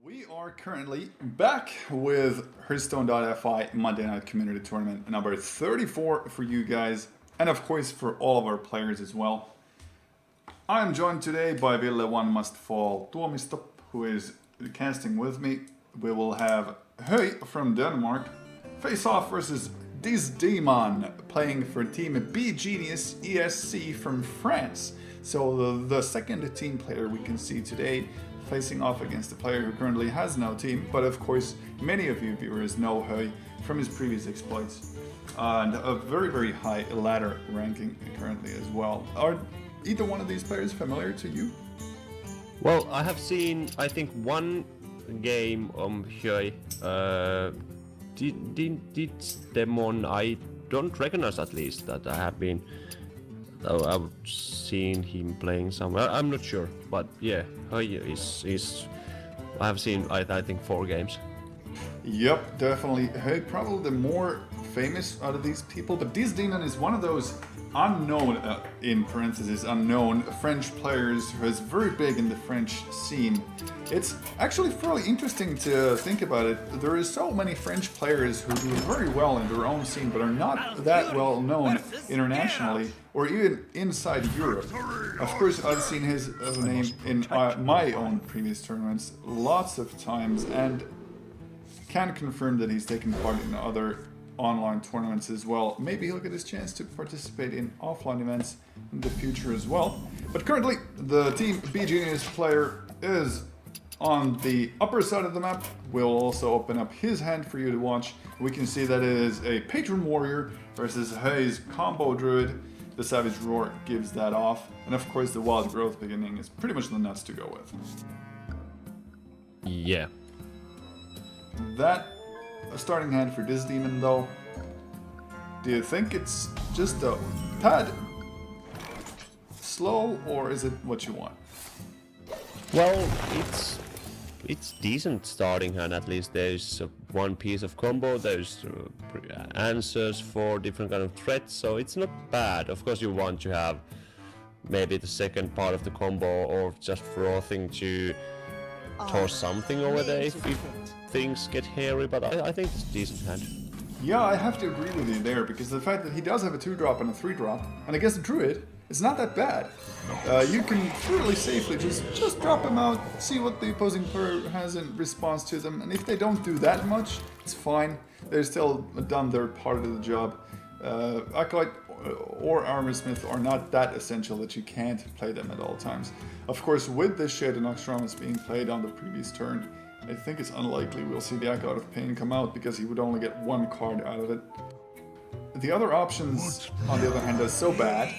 We are currently back with Hearthstone.fi Monday Night Community Tournament number 34 for you guys, and of course for all of our players as well. I am joined today by Ville One Must Fall Tuomisto, who is casting with me. We will have Hoej from Denmark face off versus Dizdemon, playing for team BeGenius ESC from France. So the second team player we can see today facing off against a player who currently has no team, but of course many of you viewers know Hoej from his previous exploits and a very high ladder ranking currently as well. Are either one of these players familiar to you? Well, I have seen, I think, one game on Hoej. Dizdemon, I don't recognize at least that I have been. I've seen him playing somewhere. I'm not sure, but yeah, Hoej is. I have seen, I think, 4 games. Yep, definitely. Hoej, probably the more famous out of these people, but Dizdemon is one of those unknown, in parentheses, unknown French players who is very big in the French scene. It's actually fairly interesting to think about it. There is so many French players who do very well in their own scene, but are not that well known internationally or even inside Europe. Of course, I've seen his name in my own previous tournaments lots of times, and can confirm that he's taken part in other online tournaments as well. Maybe he'll get his chance to participate in offline events in the future as well. But currently, the team BeGenius player is on the upper side of the map. We'll also open up his hand for you to watch. We can see that it is a Patron Warrior versus Hoej's Combo Druid. The Savage Roar gives that off. And of course, the Wild Growth beginning is pretty much the nuts to go with. Yeah. That a starting hand for Dizdemon though. Do you think it's just a tad slow, or is it what you want? Well, it's decent starting hand. At least there's one piece of combo. There's answers for different kind of threats, so it's not bad. Of course, you want to have maybe the second part of the combo, or just frothing to toss something over there if things get hairy, but I think it's a decent hand. Yeah, I have to agree with you there, because the fact that he does have a 2-drop and a 3-drop, and against a Druid, it's not that bad. You can fairly safely just drop him out, see what the opposing player has in response to them, and if they don't do that much, it's fine. They've still done their part of the job. Acolyte or Armorsmith are not that essential that you can't play them at all times. Of course, with this Shade Noxtramus being played on the previous turn, I think it's unlikely we'll see the Acolyte of Pain come out, because he would only get 1 card out of it. The other options, on the other hand, are so bad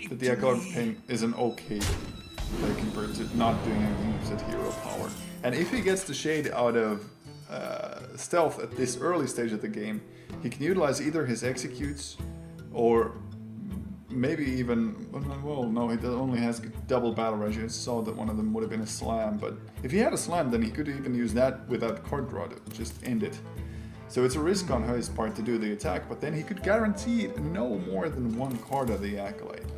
that the Acolyte of Pain is an okay play compared to not doing anything with hero power. And if he gets the Shade out of stealth at this early stage of the game, he can utilize either his executes or maybe even, well, no, he only has double battle rage. I saw that one of them would have been a slam, but if he had a slam, then he could even use that without card draw to just end it. So it's a risk on Hoej's part to do the attack, but then he could guarantee no more than 1 card of the Acolyte.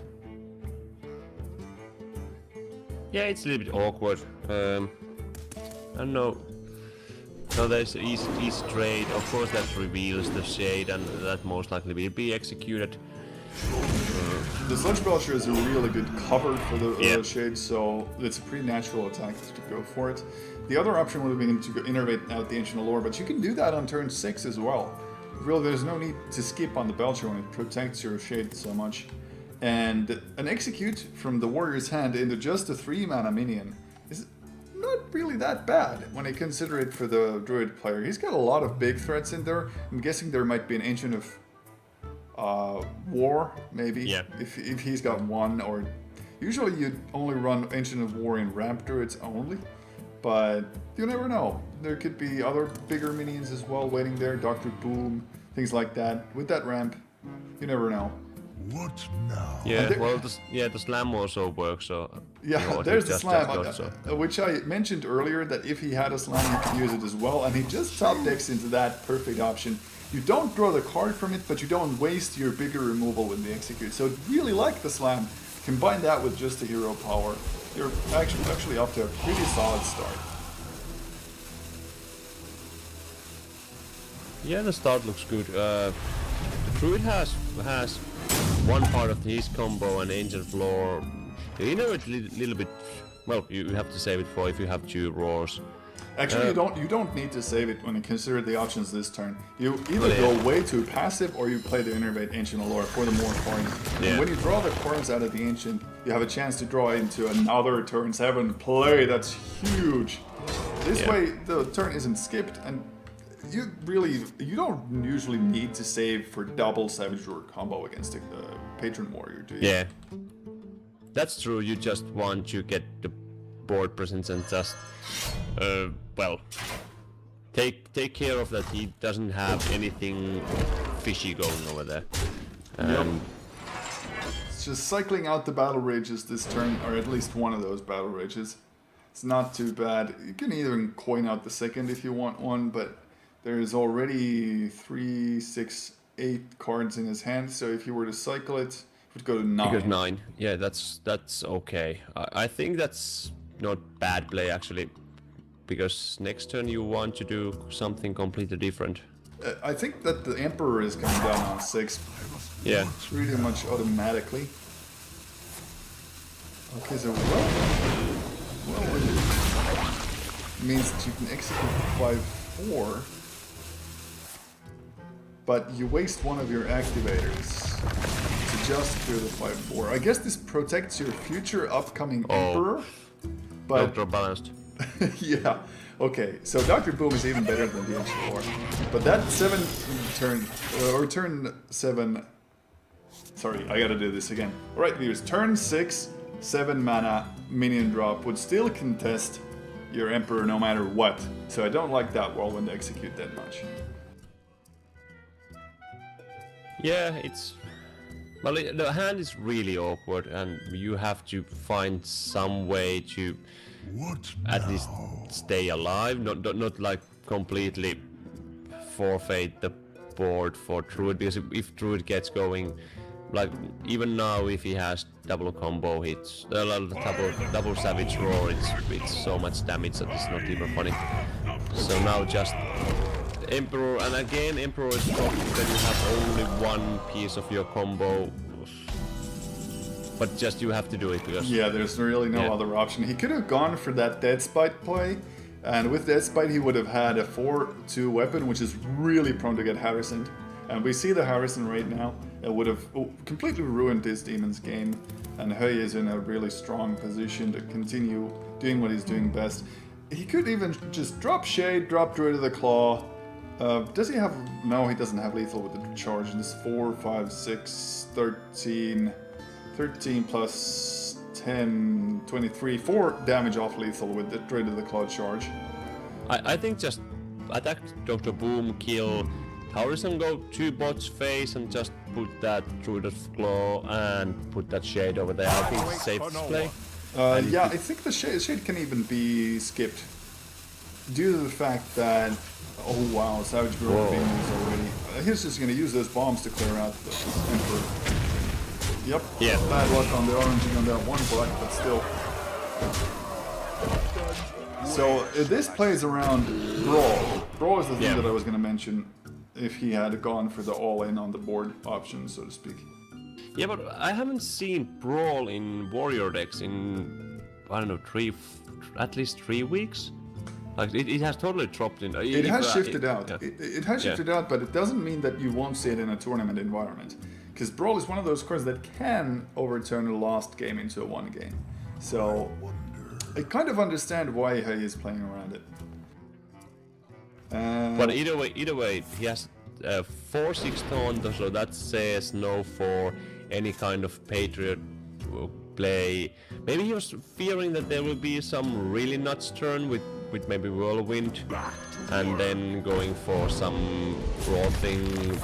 Yeah, it's a little bit awkward. I don't know. So there's easy trade. Of course, that reveals the Shade, and that most likely will be executed. The Sludge Belcher is a really good cover for the Shade, so it's a pretty natural attack to go for it. The other option would have been to innervate out the Ancient Allure, but you can do that on turn 6 as well. Really, there's no need to skip on the Belcher when it protects your Shade so much. And an Execute from the Warrior's hand into just a 3-mana minion is not really that bad when you consider it for the Druid player. He's got a lot of big threats in there. I'm guessing there might be an Ancient of War, maybe, if he's got 1, or usually you'd only run Ancient of War in Ramp Druids only, but you never know. There could be other bigger minions as well waiting there, Dr. Boom, things like that. With that ramp, you never know. What now? Yeah, well, the slam also works, so... Yeah, there's the slam, which I mentioned earlier, that if he had a slam, he could use it as well, and he just top decks into that perfect option. You don't draw the card from it, but you don't waste your bigger removal with the Execute. So really like the slam. Combine that with just the hero power. You're actually off to a pretty solid start. Yeah, the start looks good. Druid has one part of his combo and Ancient Lore. You know it a little bit. Well, you have to save it for if you have 2 roars. Actually, you don't need to save it when you consider the options this turn. You either go way too passive or you play the Innervate Ancient Allure for the more cards. Yeah. And when you draw the cards out of the Ancient, you have a chance to draw into another turn 7 play. That's huge. This way, the turn isn't skipped, and you don't usually need to save for double Savage Roar combo against a Patron Warrior, do you? Yeah, that's true. You just want to get the board presence and just well, take care of that he doesn't have anything fishy going over there. It's just cycling out the battle rages this turn, or at least one of those battle rages. It's not too bad. You can even coin out the second if you want one, but there's already 3, 6, 8 cards in his hand, so if you were to cycle it, it would go to 9. Because 9, yeah, that's okay. I think that's not bad play actually, because next turn you want to do something completely different. I think that the Emperor is coming down on 6. Yeah. Pretty much automatically. Okay, so well, it means that you can execute 5/4, but you waste one of your activators to just clear the 5/4. I guess this protects your future upcoming Emperor, but Doctor balanced. yeah. Okay, so Dr. Boom is even better than the Ancient War. But that 7 turn, or turn 7, sorry, I gotta do this again. Alright, viewers, turn 6, 7 mana minion drop would still contest your Emperor no matter what. So I don't like that Whirlwind execute that much. Yeah, it's... Well, the hand is really awkward and you have to find some way to at least stay alive, not like completely forfeit the board for Druid, because if Druid gets going, like even now if he has double combo hits, double Savage Roar, it's so much damage that it's not even funny. So now just Emperor, and again Emperor is dropped, then you have only one piece of your combo. But just you have to do it because... Yeah, there's really no other option. He could have gone for that Dead Spite play, and with Dead Spite he would have had a 4/2 weapon, which is really prone to get Harrisoned. And we see the Harrison right now. It would have completely ruined Dizdemon's game, and Hoej is in a really strong position to continue doing what he's doing best. He could even just drop Shade, drop Druid of the Claw. Does he have... No, he doesn't have lethal with the charge. And this 4, 5, 6, 13... 13 plus 10, 23, 4 damage off lethal with the Druid of the Claw charge. I think just attack Dr. Boom, kill Harrison, go 2 bots face and just put that Druid of Claw and put that Shade over there. I think it's safe to play. Yeah, I think the shade can even be skipped due to the fact that... Oh wow, Savage Roar being used already. He's just going to use those bombs to clear out the Emperor. Yep. Yeah. Bad luck on the oranging on that one black, but still. So this plays around Brawl. Brawl is the thing that I was going to mention if he had gone for the all-in on the board option, so to speak. Yeah, but I haven't seen Brawl in Warrior decks in, I don't know, at least 3 weeks. Like it has totally dropped in. It has shifted out. Yeah. It has shifted out, but it doesn't mean that you won't see it in a tournament environment. Because Brawl is one of those cards that can overturn a lost game into a won game. So I kind of understand why he is playing around it. But either way, he has 4/6 taunt, so that says no for any kind of Patriot play. Maybe he was fearing that there will be some really nuts turn with maybe Whirlwind, and then going for some Frothing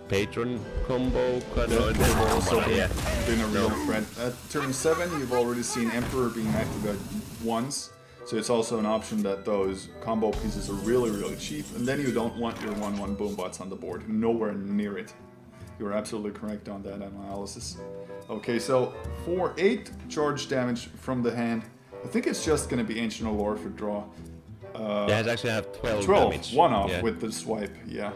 Patron combo. They've also been a real threat. At turn 7, you've already seen Emperor being activated once, so it's also an option that those combo pieces are really, really cheap, and then you don't want your 1/1 boombots on the board. Nowhere near it. You're absolutely correct on that analysis. Okay, so for 8 charge damage from the hand, I think it's just going to be Ancient Allure for draw. Yeah, he's actually have 12 12, damage. one off Yeah. with the swipe, yeah.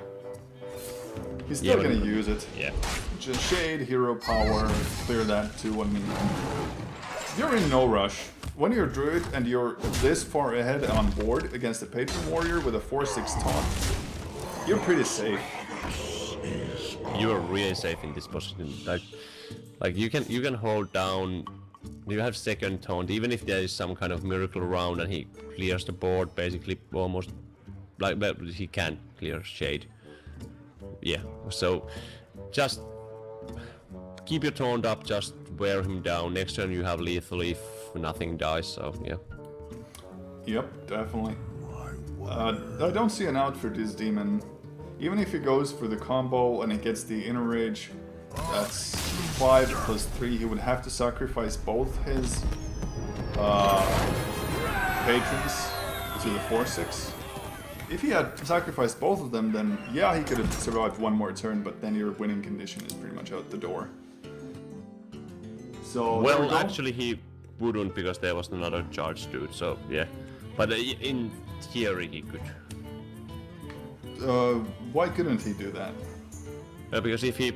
He's still but- gonna use it. Yeah. Just Shade, Hero Power, clear that to 1 minion. You're in no rush. When you're Druid and you're this far ahead on board against a Patron Warrior with a 4-6 taunt, you're pretty safe. You're really safe in this position. Like you can hold down. You have second taunt, even if there is some kind of miracle round and he clears the board, basically almost like, but he can clear Shade. Yeah, so just keep your taunt up, just wear him down. Next turn you have lethal if nothing dies, so yeah. Yep, definitely. I don't see an out for Dizdemon. Even if he goes for the combo and he gets the inner rage, that's 5 plus 3. He would have to sacrifice both his patrons to the 4-6. If he had sacrificed both of them, then yeah, he could have survived one more turn, but then your winning condition is pretty much out the door. So there we Well, go. actually he wouldn't because there was another charge dude, so yeah. But in theory he could. Why couldn't he do that? Because if he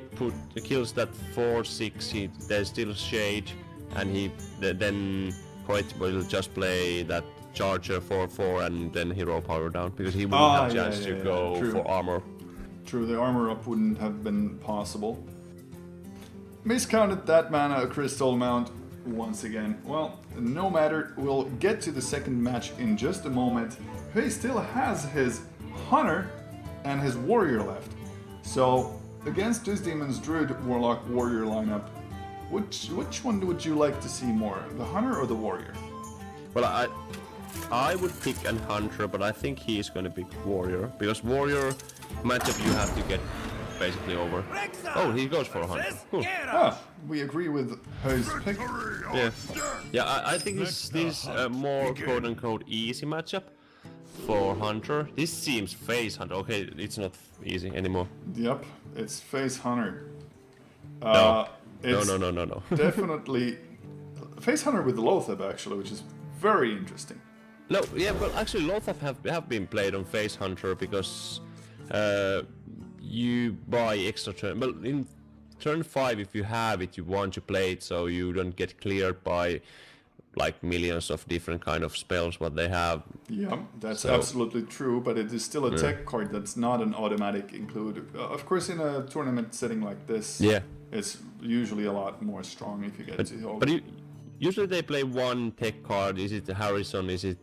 kills that 4-6, there's still Shade, and then Hoej will just play that Charger 4-4 and then Hero Power down, because he wouldn't have a chance to go true. for armor. True, the armor up wouldn't have been possible. Miscounted that mana crystal amount once again. Well, no matter, we'll get to the second match in just a moment. He still has his Hunter and his Warrior left. So, against Dizdemon's Druid, Warlock, Warrior lineup, which one would you like to see more, the Hunter or the Warrior? Well, I would pick an Hunter, but I think he is going to pick Warrior, because Warrior matchup you have to get basically over. Oh, he goes for a Hunter. Cool. Ah, we agree with Hoej's pick. Yeah, yeah. I think this is a more quote-unquote easy matchup for Hunter. This seems Face Hunter. Okay, it's not easy anymore. Yep, it's Face Hunter. No. It's No. definitely Face Hunter with Lothab actually, which is very interesting. No, yeah, but actually Lothab have been played on Face Hunter because you buy extra turn. Well, in turn 5, if you have it, you want to play it so you don't get cleared by like millions of different kind of spells what they have. Yeah, that's So- absolutely true, but it is still a tech card that's not an automatic include. Of course, in a tournament setting like this, Yeah. it's usually a lot more strong if you get to hold. But usually they play one tech card. Is it Harrison? Is it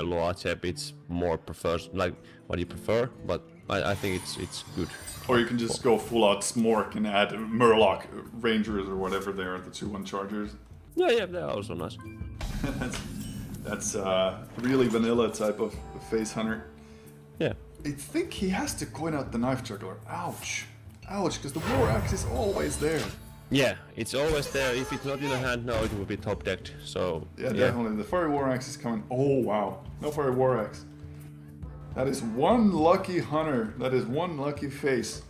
Loacep? It's more prefers like what you prefer. But I think it's good. Or you can just go full out Smork and add Murloc Rangers or whatever they are, the 2-1 Chargers. Yeah, they're also nice. That's really vanilla type of Face Hunter. Yeah. I think he has to coin out the Knife Juggler. Ouch. Ouch, because the War Axe is always there. Yeah, it's always there. If it's not in the hand now, it will be top decked. So Yeah, definitely. The Fiery War Axe is coming. Oh, wow. No Fiery War Axe. That is one lucky Hunter. That is one lucky face.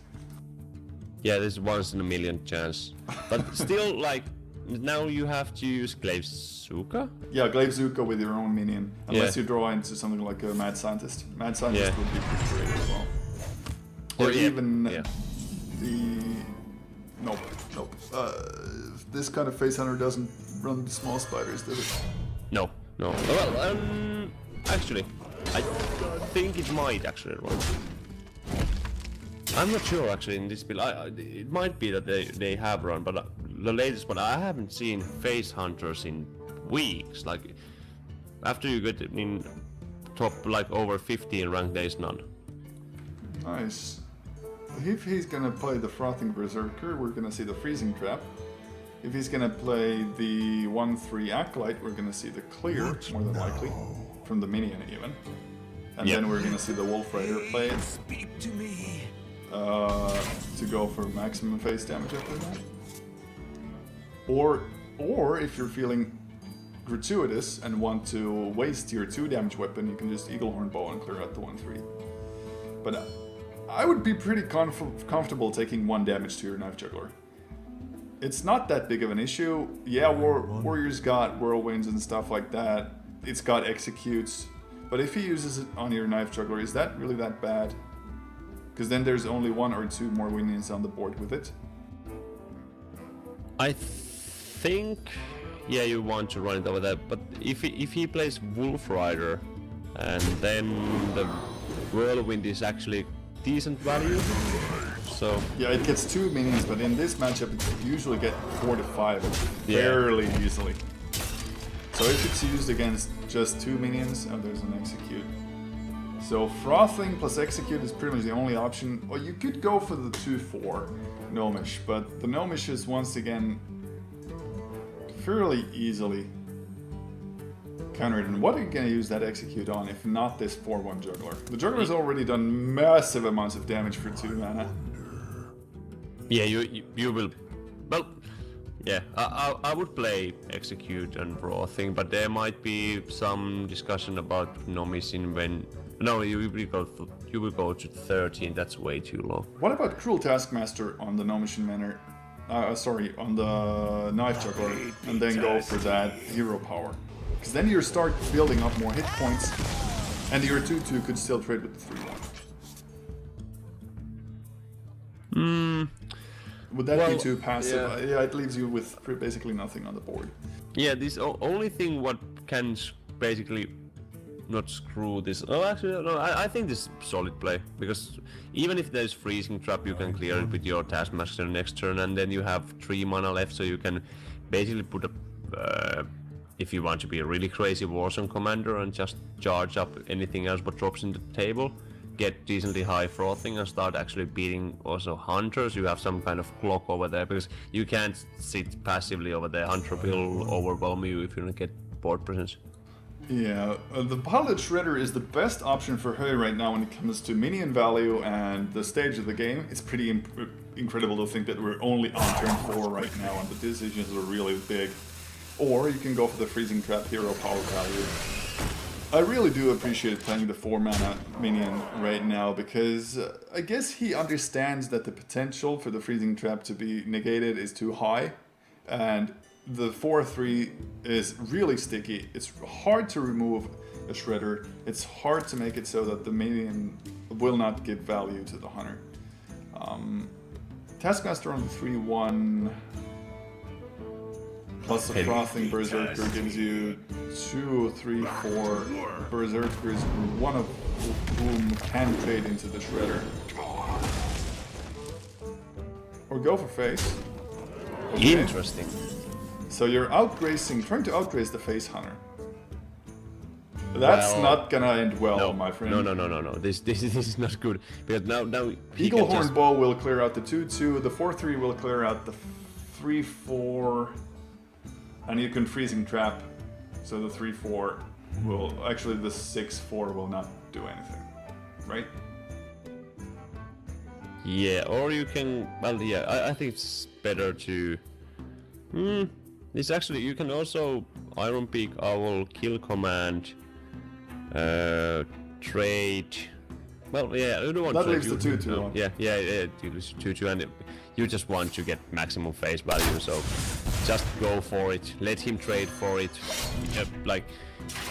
Yeah, there's once in a million chance. But still, like now you have to use Glaive Suka. Yeah, Glaive Zuka with your own minion. Unless Yeah. you draw into something like a Mad Scientist. Mad Scientist Yeah. would be pretty great as well. Or Yeah, even yeah. the... Nope. This kind of Face Hunter doesn't run the small spiders, does it? No. Well, actually, I think it might actually run. I'm not sure actually in this build. It might be that they have run, but the latest one I haven't seen Face Hunters in weeks. Like after you get in top like over 15 rank, there's none. Nice. If he's gonna play the Frothing Berserker, we're gonna see the Freezing Trap. If he's gonna play the 1/3 Acolyte, we're gonna see the Clear, more than likely, from the minion even. And Yep. then we're gonna see the Wolf Rider play it Speak to me. to go for maximum face damage after that. Or if you're feeling gratuitous and want to waste your 2 damage weapon, you can just Eaglehorn Bow and clear out the 1/3. But I would be pretty comfortable taking 1 damage to your Knife Juggler. It's not that big of an issue. Yeah, Warriors got Whirlwinds and stuff like that. It's got Executes. But if he uses it on your Knife Juggler, is that really that bad? Because then there's only 1 or 2 more minions on the board with it. I think, yeah, you want to run it over there, but if he plays Wolf Rider, and then the Whirlwind is actually decent value, so... Yeah, it gets 2 minions, but in this matchup it usually get 4 to 5 fairly easily. So if it's used against just 2 minions, oh, there's an Execute. So Frothing plus Execute is pretty much the only option. Or you could go for the 2/4 Gnomish, but the Gnomish is once again fairly easily countered. And what are you going to use that Execute on if not this 4/1 Juggler? The Juggler's already done massive amounts of damage for 2 mana. Yeah, you will... Well, yeah, I would play Execute and Frothing, but there might be some discussion about Gnomishing when... No, you will go to 13. That's way too low. What about Cruel Taskmaster on the Gnomish Manor? Sorry, on the Knife Juggler, and then go for that hero power. Because then you start building up more hit points, and your 2/2 could still trade with the 3/1. Would that be too passive? Yeah, it leaves you with basically nothing on the board. Yeah, this only thing what can basically not screw this. Oh, actually, no. I think this is solid play, because even if there's freezing trap, you can clear it with your Taskmaster next turn, and then you have 3 mana left, so you can basically put a if you want to be a really crazy Warzone commander and just charge up anything else what drops in the table, get decently high Frothing and start actually beating also Hunters. You have some kind of clock over there, because you can't sit passively over there. Hunter will overwhelm you if you don't get board presence. Yeah, the Pilot Shredder is the best option for Hoej right now when it comes to minion value and the stage of the game. It's pretty incredible to think that we're only on turn 4 right now and the decisions are really big. Or you can go for the Freezing Trap hero power value. I really do appreciate playing the 4 mana minion right now, because I guess he understands that the potential for the Freezing Trap to be negated is too high, and the 4/3 is really sticky. It's hard to remove a Shredder. It's hard to make it so that the minion will not give value to the Hunter. Taskmaster on the 3/1 plus the Frothing Berserker gives you 2, 3, 4 Berserkers, one of whom can trade into the Shredder. Or go for face. Okay. Interesting. So you're trying to outgrace the Face Hunter. That's not gonna end well, no, my friend. No. This is not good, because now Eaglehorn Bow will clear out the 2/2. The 4/3 will clear out the 3/4, and you can Freezing Trap. So the 3/4 will actually the 6/4 will not do anything, right? Yeah, or you can. Well, yeah, I think it's better to. This actually, you can also Iron Peak Owl, kill command, trade. Well, yeah, you don't want that to. That leaves the 2/2. Yeah, it leaves 2/2, and you just want to get maximum face value. So just go for it. Let him trade for it. Like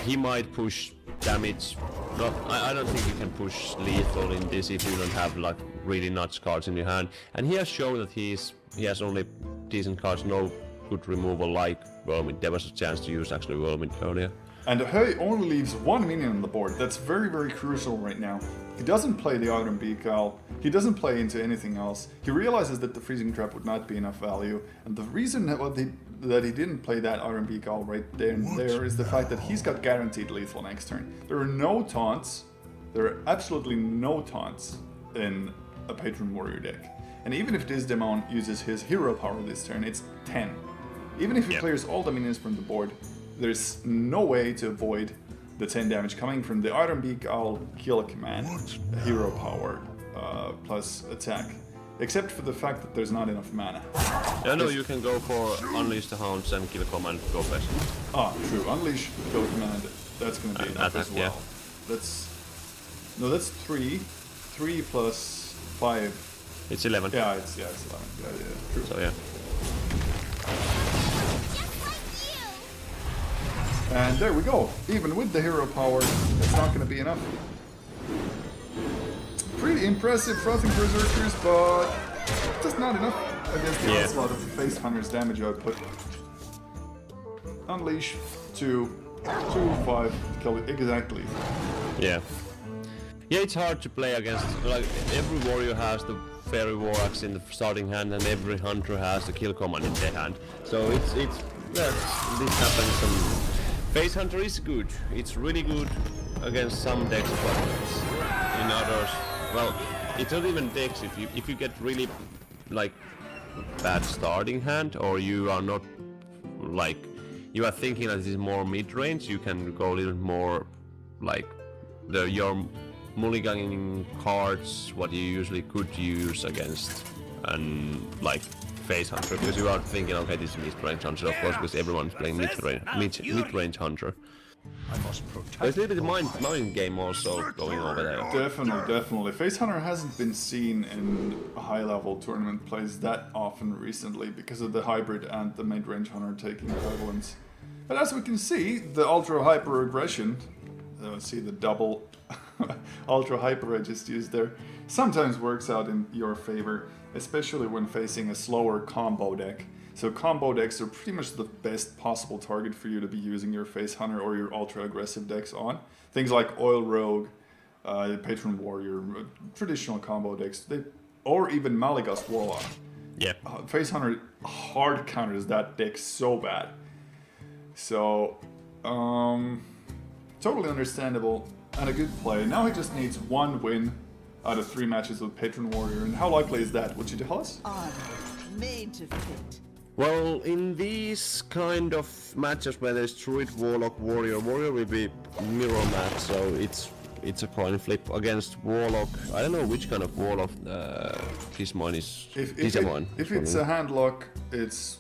he might push damage. Not, I don't think you can push lethal in this if you don't have like really nuts cards in your hand. And he has shown that he has only decent cards, no good removal like Whirlwind. There was a chance to use actually Whirlwind earlier. And Hoej only leaves 1 minion on the board. That's very, very crucial right now. He doesn't play the Iron Beak Owl. He doesn't play into anything else. He realizes that the Freezing Trap would not be enough value. And the reason that he didn't play that Iron Beak Owl right there is the fact that he's got guaranteed lethal next turn. There are no taunts. There are absolutely no taunts in a Patron Warrior deck. And even if Dizdemon uses his hero power this turn, it's 10. Even if he clears all the minions from the board, there's no way to avoid the 10 damage coming from the Iron Beak Owl kill command, hero power, plus attack. Except for the fact that there's not enough mana. Yeah, no, you can go for Unleash the Hounds and kill command, go first. Ah, true. Unleash, kill command, that's gonna be enough as well. Yeah. That's 3. 3 plus 5. It's 11. Yeah, it's 11. Yeah, true. So yeah. And there we go. Even with the hero power, it's not going to be enough. Pretty impressive Frothing Berserkers, but just not enough against the onslaught of the Face Hunter's damage output. Unleash 2, 5, kill it exactly. Yeah. Yeah, it's hard to play against, like, every warrior has the Fairy Warx in the starting hand and every hunter has the kill command in their hand. So it's this happens, and Face Hunter is good. It's really good against some decks, but in others, well, it's not even decks. If you get really, like, bad starting hand, or you are not, like, you are thinking that this is more mid-range, you can go a little more, like, your mulliganing cards, what you usually could use against, and, like, Face Hunter, because you are thinking, okay, this is mid-range Hunter, of course, because everyone's playing mid-range Hunter. There's a little bit of mind game also going over there. Definitely. Face Hunter hasn't been seen in high-level tournament plays that often recently because of the hybrid and the mid-range Hunter taking prevalence. But as we can see, the ultra-hyper aggression, see the double ultra-hyper I just used there, sometimes works out in your favor, especially when facing a slower combo deck. So combo decks are pretty much the best possible target for you to be using your Face Hunter or your ultra-aggressive decks on. Things like Oil Rogue, Patron Warrior, traditional combo decks, or even Malygos Warlock. Yeah. Face Hunter hard counters that deck so bad. So, totally understandable and a good play. Now he just needs 1 win out of 3 matches with Patron Warrior. And how likely is that? Would you tell us? Made to fit. Well, in these kind of matches where there's Druid, Warlock, Warrior will be mirror match, so it's a coin flip against Warlock. I don't know which kind of Warlock Dizdemon is. If it's a handlock, it's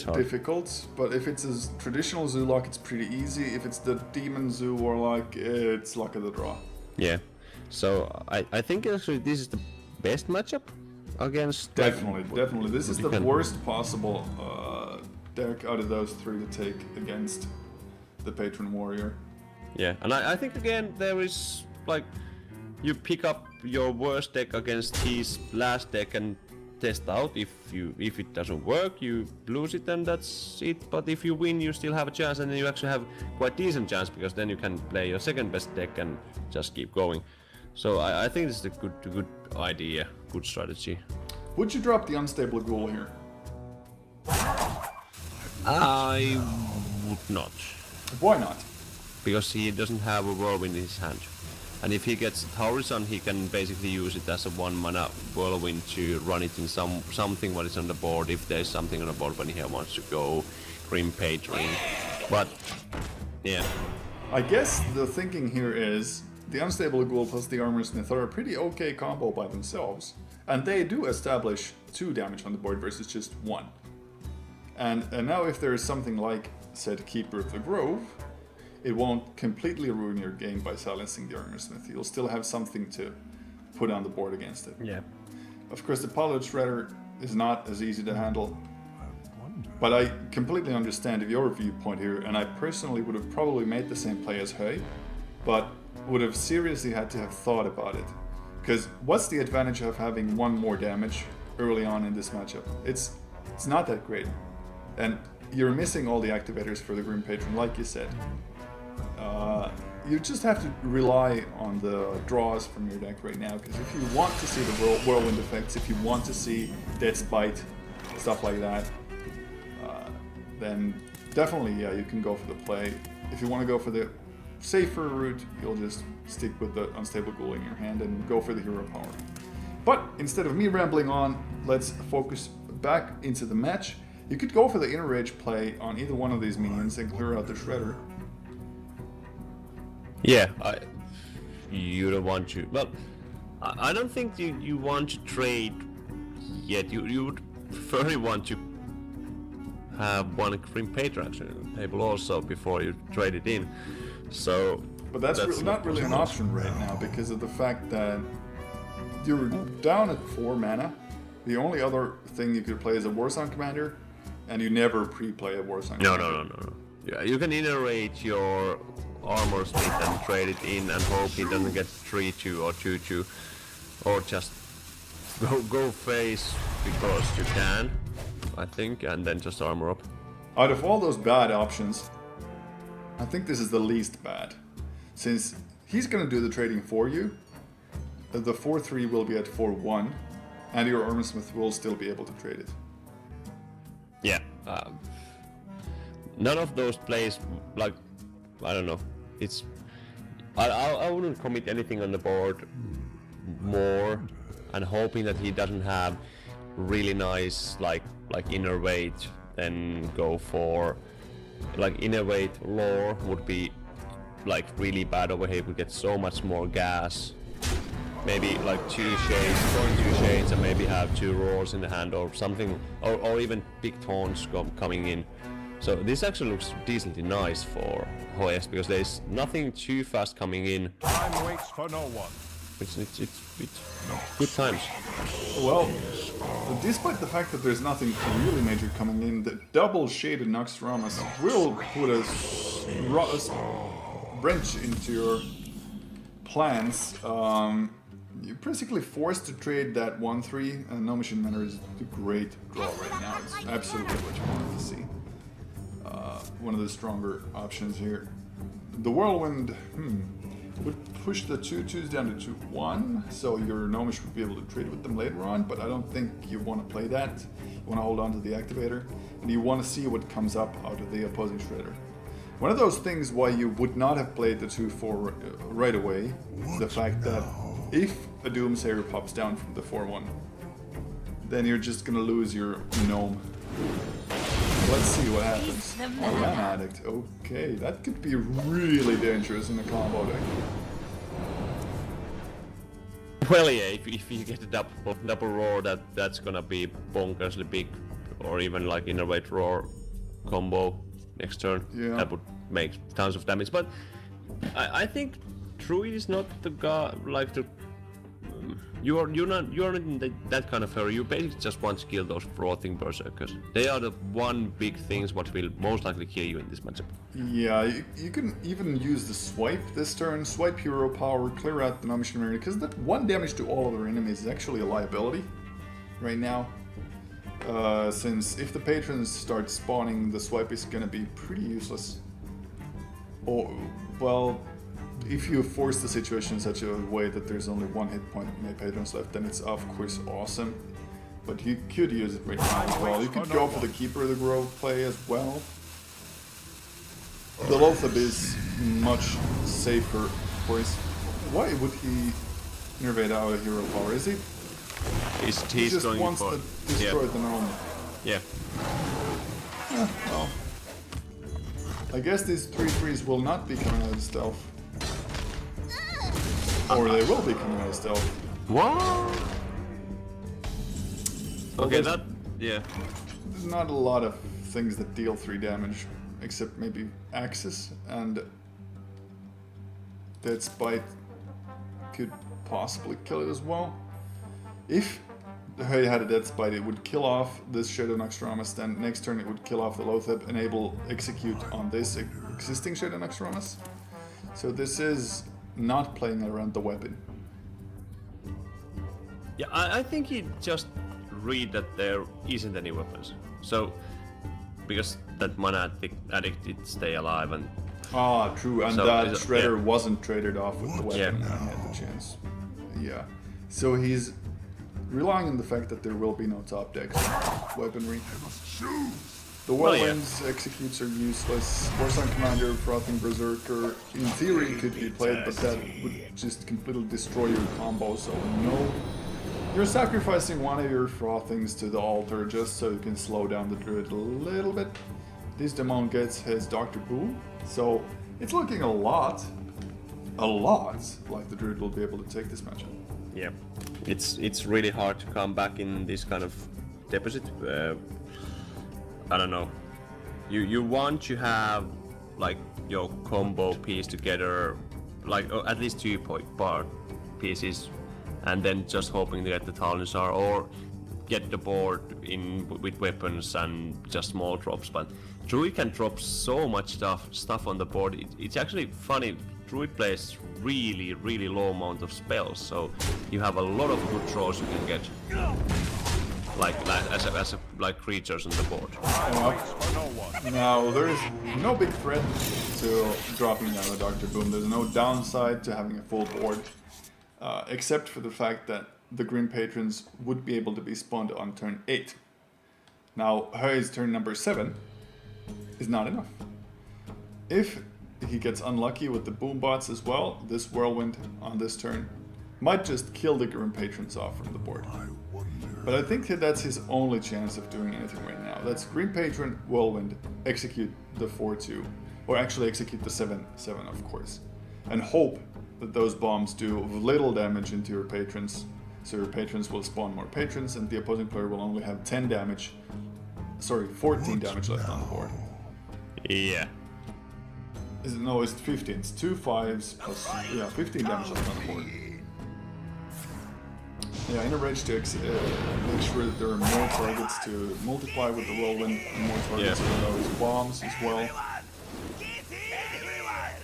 hard. difficult, but if it's a traditional Zoo lock, it's pretty easy. If it's the Demon Zoo Warlock, it's luck of the draw. Yeah, so I think actually this is the best matchup against... Definitely. This is the worst possible deck out of those 3 to take against the Patron Warrior. Yeah, and I think again there is, like, you pick up your worst deck against his last deck and test out. If it doesn't work, you lose it and that's it. But if you win, you still have a chance, and then you actually have quite decent chance, because then you can play your second best deck and just keep going. So I think this is a good idea, good strategy. Would you drop the Unstable Ghoul here? I would not. Why not? Because he doesn't have a Whirlwind in his hand. And if he gets Horizon, he can basically use it as a 1-mana Whirlwind to run it in something what is on the board, if there's something on the board when he wants to go Grim Patron. But, yeah. I guess the thinking here is the Unstable Ghoul plus the Armor Smith are a pretty okay combo by themselves. And they do establish 2 damage on the board versus just 1. And now if there is something like, said Keeper of the Grove, it won't completely ruin your game by silencing the Armor Smith. You'll still have something to put on the board against it. Yeah. Of course, the Pilot Shredder is not as easy to handle. But I completely understand your viewpoint here, and I personally would have probably made the same play as Hoej, but would have seriously had to have thought about it. Because what's the advantage of having 1 more damage early on in this matchup? It's not that great. And you're missing all the activators for the Grim Patron, like you said. You just have to rely on the draws from your deck right now, because if you want to see the Whirlwind effects, if you want to see Death's Bite, stuff like that, then definitely, yeah, you can go for the play. If you want to go for the safer route, you'll just stick with the Unstable Ghoul in your hand and go for the hero power. But instead of me rambling on, let's focus back into the match. You could go for the Inner Rage play on either one of these minions and clear out the Shredder. Yeah, you don't want to... Well, I don't think you want to trade yet. You would preferably want to have 1 Grim Patron action on the table also before you trade it in. So... But that's not really an option right now, because of the fact that you're down at 4 mana. The only other thing you could play is a Warsong Commander, and you never pre-play a Warsong Commander. No. Yeah, you can iterate your armor smith and trade it in and hope he doesn't get 3-2 or 2-2, or just go face because you can, I think, and then just armor up. Out of all those bad options, I think this is the least bad. Since he's gonna do the trading for you, the 4-3 will be at 4-1, and your armor smith will still be able to trade it. Yeah. None of those plays, like, I don't know. It's I wouldn't commit anything on the board more, and hoping that he doesn't have really nice like inner weight, then go for like inner weight lore would be like really bad over here. We get so much more gas. Maybe like 2 shades, going 2 shades, and maybe have 2 roars in the hand or something, or even big taunts coming in. So this actually looks decently nice for Hoej because there's nothing too fast coming in. Time waits for no one. It's good times. Well, despite the fact that there's nothing really major coming in, the double shaded Noxtramas will put a wrench into your plans. You're basically forced to trade that 1-3, and No Machine Manor is a great draw right now. It's absolutely what you wanted to see. One of the stronger options here. The Whirlwind would push the 2-2s down to 2-1, so your Gnomish would be able to trade with them later on, but I don't think you want to play that. You want to hold on to the Activator, and you want to see what comes up out of the opposing Shredder. One of those things why you would not have played the 2-4 right away is the fact that if a Doomsayer pops down from the 4-1, then you're just gonna lose your Gnome. Let's see what happens. Oh, Land Addict. Okay, that could be really dangerous in a combo deck. Well, yeah, if you get a double roar, that's gonna be bonkersly big, or even like inner weight roar combo next turn. Yeah. That would make tons of damage. But I think Druid is not the guy like the. You're not in that kind of hurry. You basically just want to kill those frothing berserkers. They are the one big things what will most likely kill you in this matchup. Yeah, you can even use the swipe this turn. Swipe hero power, clear out the non-machine area, because that 1 damage to all other enemies is actually a liability right now. Since if the patrons start spawning, the swipe is gonna be pretty useless. Or, well, if you force the situation in such a way that there's only 1 hit point of my patrons left, then it's of course awesome. But you could use it right now as well. You could go for the Keeper of the Grove play as well. The Loatheb is much safer, of course. Why would he innervate our hero power? Is he? He's just going wants for to destroy the gnome. Yeah. Well, I guess these 3/3s will not be coming out of stealth. Or they will be coming out of stealth. What? Okay, there's- yeah. There's not a lot of things that deal 3 damage, except maybe Axis, and Dead Spite could possibly kill it as well. If Hoej had a Dead Spite, it would kill off this Shadow Noxtramas, then next turn it would kill off the Loatheb, enable execute on this existing Shadow Noxtramas. So this is not playing around the weapon. Yeah, I think he just read that there isn't any weapons. So, because that mana addict did stay alive, and Ah, true, and So, that is it- Shredder yeah. wasn't traded off with the weapon Yeah. when he had the chance. Yeah. So he's relying on the fact that there will be no top decks weaponry. The Whirlwinds executes are useless. Warsun Commander, Frothing Berserker, in theory could be played, but that would just completely destroy your combo, so no. You're sacrificing one of your Frothings to the altar just so you can slow down the Druid a little bit. Dizdemon gets his Dr. Boo, so it's looking a lot like the Druid will be able to take this matchup. yeah, it's really hard to come back in this kind of deposit. I don't know. You want to have like your combo piece together, like at least 2 part pieces, and then just hoping to get the Talonsar or get the board in with weapons and just small drops. But Druid can drop so much stuff on the board. It's actually funny. Druid plays really low amount of spells, so you have a lot of good draws you can get, like like creatures on the board. Now there is no big threat to dropping down a Dr. Boom. There's no downside to having a full board, except for the fact that the Green Patrons would be able to be spawned on turn 8. Now Hoej's turn number 7 is not enough. If he gets unlucky with the boom bots as well, this whirlwind on this turn might just kill the Grim Patrons off from the board. But I think that that's his only chance of doing anything right now. That's Green Patron, whirlwind, execute the 4-2, or actually execute the 7-7 of course, and hope that those bombs do little damage into your patrons, so your patrons will spawn more patrons and the opposing player will only have 14 damage left on the board. Yeah. No, it's 15. It's 2 5s plus 15 damage left on the board. Yeah, in a rage to make sure that there are more targets to multiply with the whirlwind and more targets for those bombs as well.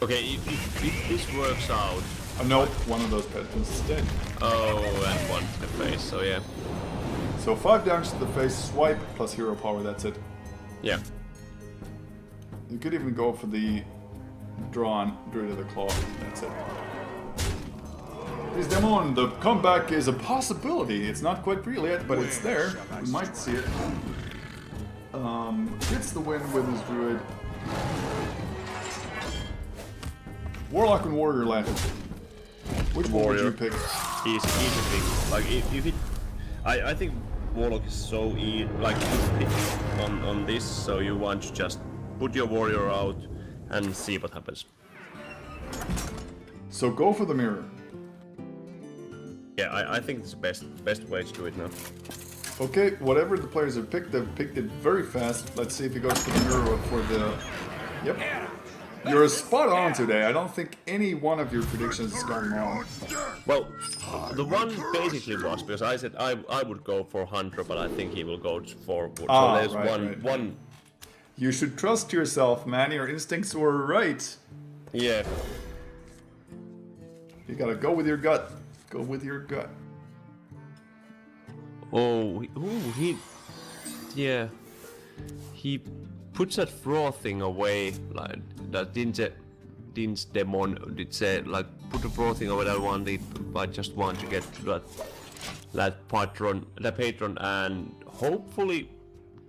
Okay, if this works out. No, one of those patrons is dead. Oh, and one to the face. So yeah. So 5 damage to the face, swipe plus hero power. That's it. Yeah. You could even go for the drawn Druid of the Claw. That's it. Dizdemon, the comeback is a possibility. It's not quite real yet, but it's there. We might see it. Gets the win with his Druid. Warlock and Warrior left. Which one would you pick? Easy pick. Like if it, I think Warlock is so easy on this, so you want to just put your Warrior out and see what happens. So go for the mirror. Yeah, I think it's the best way to do it now. Okay, whatever the players have picked, they've picked it very fast. Let's see if he goes for the mirror for the... Yep. You're spot on today. I don't think any one of your predictions has gone wrong. Well, the one basically was, because I said I would go for Hunter, but I think he will go for Wood. So there's one... You should trust yourself, man. Your instincts were right. Yeah. You gotta go with your gut. Go with your gut. Oh, he puts that frothing away, like that Dizdemon did say, like put the frothing away. I just want to get that patron, and hopefully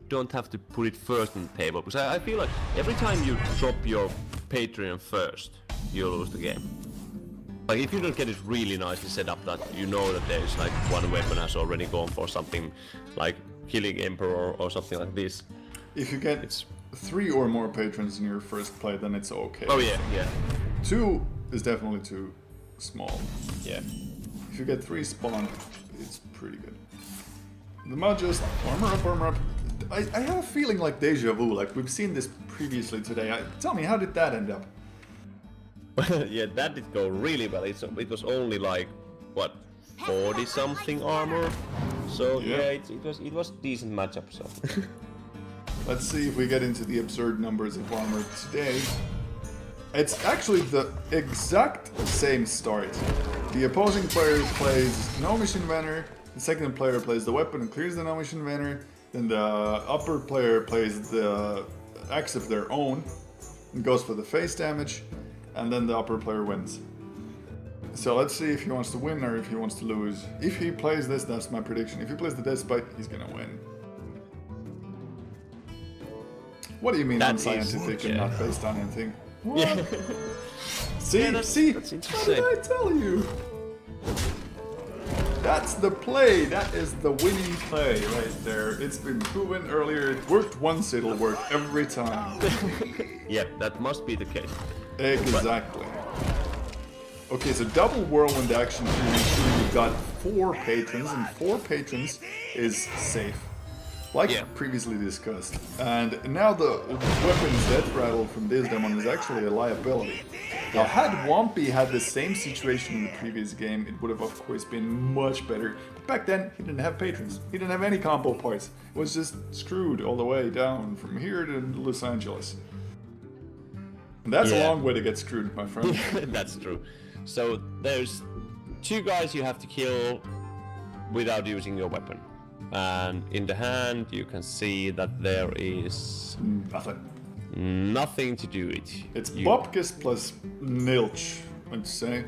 don't have to put it first on the table, because I feel like every time you drop your Patreon first, you lose the game. Like if you don't get it really nicely set up, that you know that there's like one weapon has already gone for something like killing Emperor or something like this. If you get 3 or more patrons in your first play, then it's okay. Oh yeah. 2 is definitely too small. Yeah. If you get 3 spawned, it's pretty good. The mod just armor up. I have a feeling like deja vu, like we've seen this previously today. Tell me, how did that end up? Yeah, that did go really well. It was only like, what, 40 something armor? So yeah, it was decent matchup, so. Let's see if we get into the absurd numbers of armor today. It's actually the exact same start. The opposing player plays no mission banner, the second player plays the weapon and clears the no mission banner, then the upper player plays the axe of their own and goes for the face damage, and then the upper player wins. So let's see if he wants to win or if he wants to lose. If he plays this, that's my prediction. If he plays the Despite, he's gonna win. What do you mean unscientific and not based on anything? What? Yeah. See? That's What did I tell you? That's the play. That is the winning play right there. It's been proven earlier. It worked once, it'll work every time. Yeah, that must be the case. Exactly. Okay, so double whirlwind action to make sure you've got 4 patrons, and 4 patrons is safe. like Yeah. previously discussed. And now the weapon's death rattle from Dizdemon is actually a liability. Now, had Wampy had the same situation in the previous game, it would have of course been much better. But back then, he didn't have patrons. He didn't have any combo parts. It was just screwed all the way down from here to Los Angeles. And that's a Yeah. long way to get screwed, my friend. That's true. So there's 2 guys you have to kill without using your weapon. And in the hand you can see that there is Nothing. nothing to do it. It's Bupkis plus Nilch, I'd say.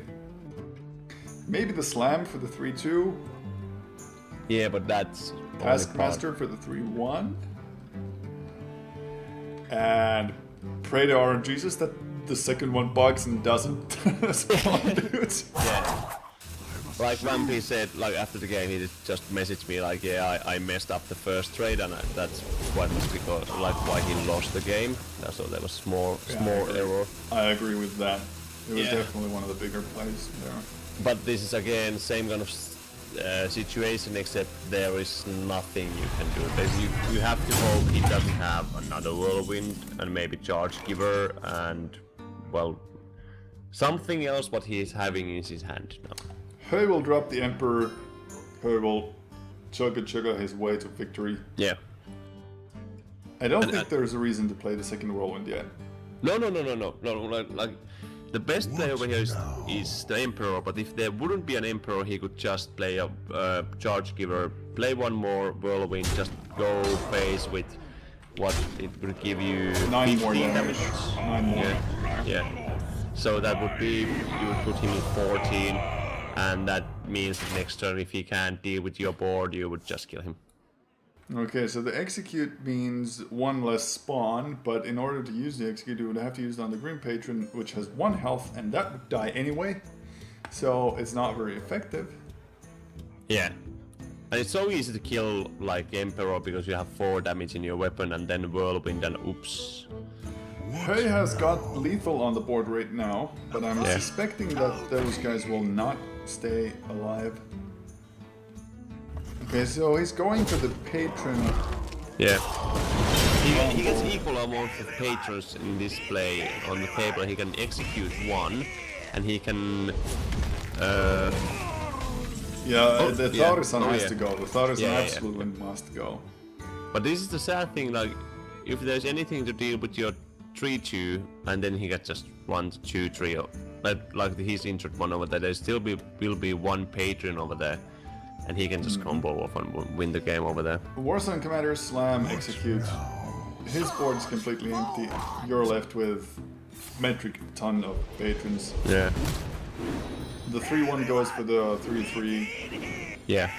Maybe the Slam for the 3-2. Yeah, but that's Taskmaster for the 3-1. And pray to RNGesus that the second one bugs and doesn't spawn dudes. Yeah. Like Vampy said, like after the game, he just messaged me like, yeah, I messed up the first trade, and that's quite much because like why he lost the game. So there was small error. I agree with that. It was Yeah. definitely one of the bigger plays there. But this is again same kind of situation, except there is nothing you can do. You have to hope he doesn't have another whirlwind and maybe charge giver and well something else what he is having in his hand now. Hoej will drop the Emperor. Hoej will chugga his way to victory. Yeah. I don't think there's a reason to play the second whirlwind yet. No. Like the best player over here is the Emperor, but if there wouldn't be an Emperor, he could just play a charge giver, play one more whirlwind, just go face with what it would give you 9 more 15 damage. 9 more. Yeah. So that would be you would put him in 14, and that means that next turn if he can't deal with your board, you would just kill him. Okay, so the execute means 1 less spawn, but in order to use the execute, you would have to use it on the Green Patron, which has 1 health, and that would die anyway. So it's not very effective. Yeah. And it's so easy to kill like Emperor because you have 4 damage in your weapon and then Whirlwind and oops. Hoej has got lethal on the board right now, but I'm Yeah. suspecting that those guys will not stay alive. Okay, so he's going for the Patron. Yeah. He gets equal amount of patrons in this play on the paper. He can execute 1 and he can Yeah, the yeah. Thaurissan Oh, has yeah. to go. The Thaurissan Yeah, absolutely must go. But this is the sad thing, like if there's anything to deal with your 3-2 and then he gets just 1, 2, 3 like he's injured 1 over there, there still will be 1 patron over there. And he can just combo off and win the game over there. Warzone Commander Slam execute. His board is completely empty. You're left with metric ton of patrons. Yeah. The 3-1 goes for the 3-3. Yeah.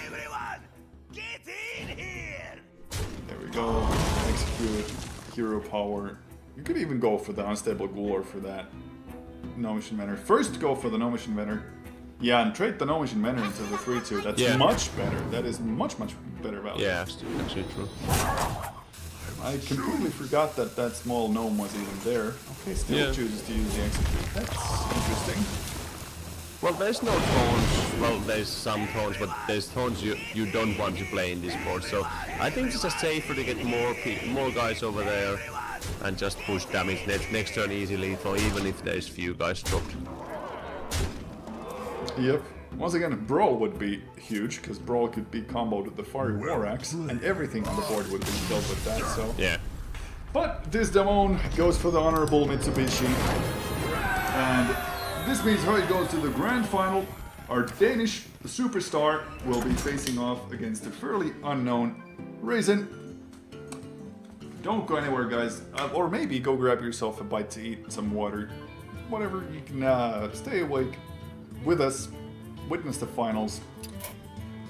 There we go. Execute. Hero power. You could even go for the Unstable Ghoul for that. No Mission Manor. First go for the No Mission Manor. Yeah, and trade the No Mission Manor into the 3-2. That's Yeah. much better. That is much better value. Yeah, actually true. I completely forgot that that small gnome was even there. Okay, still Yeah. chooses to use the execute. That's interesting. Well, there's no tones. Well, there's some tones, but there's tones you don't want to play in this board. So I think it's just safer to get more guys over there and just push damage next turn easy lethal, even if there's few guys dropped. Yep. Once again, Brawl would be huge, because Brawl could be comboed with the Fiery War Axe, and everything on the board would be killed with that, so... Yeah. But Dizdemon goes for the honorable Mitsubishi. And this means Hoej goes to the grand final. Our Danish superstar will be facing off against a fairly unknown Raisin. Don't go anywhere, guys. Or maybe go grab yourself a bite to eat, some water. Whatever, you can stay awake with us, witness the finals.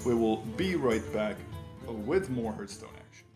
We will be right back with more Hearthstone action.